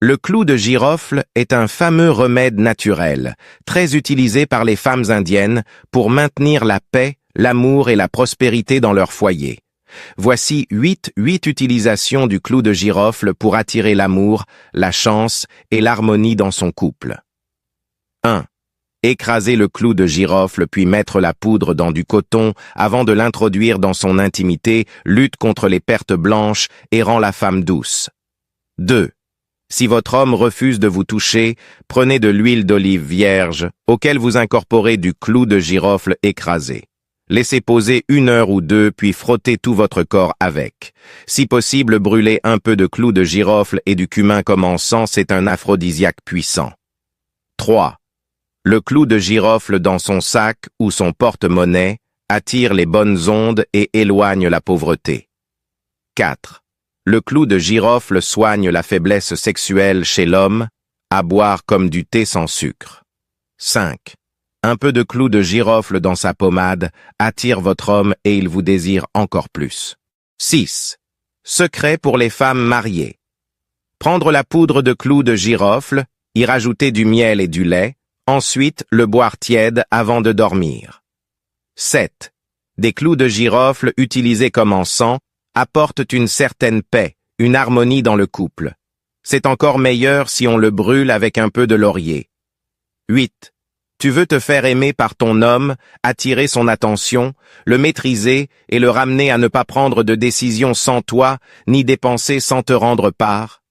Le clou de girofle est un fameux remède naturel, très utilisé par les femmes indiennes pour maintenir la paix, l'amour et la prospérité dans leur foyer. Voici 8 utilisations du clou de girofle pour attirer l'amour, la chance et l'harmonie dans son couple. 1. Écraser le clou de girofle puis mettre la poudre dans du coton avant de l'introduire dans son intimité lutte contre les pertes blanches et rend la femme douce. 2. Si votre homme refuse de vous toucher, prenez de l'huile d'olive vierge, auquel vous incorporez du clou de girofle écrasé. Laissez poser 1 heure ou 2, puis frottez tout votre corps avec. Si possible, brûlez un peu de clou de girofle et du cumin comme encens, c'est un aphrodisiaque puissant. 3. Le clou de girofle dans son sac ou son porte-monnaie attire les bonnes ondes et éloigne la pauvreté. 4. Le clou de girofle soigne la faiblesse sexuelle chez l'homme, à boire comme du thé sans sucre. 5. Un peu de clou de girofle dans sa pommade attire votre homme et il vous désire encore plus. 6. Secret pour les femmes mariées. Prendre la poudre de clou de girofle, y rajouter du miel et du lait, ensuite le boire tiède avant de dormir. 7. Des clous de girofle utilisés comme encens apportent une certaine paix, une harmonie dans le couple. C'est encore meilleur si on le brûle avec un peu de laurier. 8. Tu veux te faire aimer par ton homme, attirer son attention, le maîtriser et le ramener à ne pas prendre de décision sans toi, ni dépenser sans te rendre part.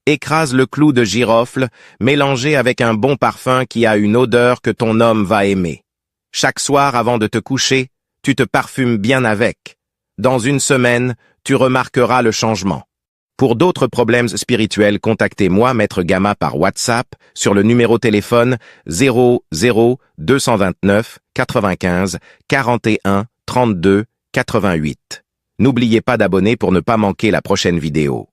Écrase le clou de girofle, mélangé avec un bon parfum qui a une odeur que ton homme va aimer. Chaque soir avant de te coucher, tu te parfumes bien avec. Dans 1 semaine, tu remarqueras le changement. Pour d'autres problèmes spirituels, contactez-moi, Maître Gama, par WhatsApp, sur le numéro téléphone 00 229 95 41 32 88. N'oubliez pas d'abonner pour ne pas manquer la prochaine vidéo.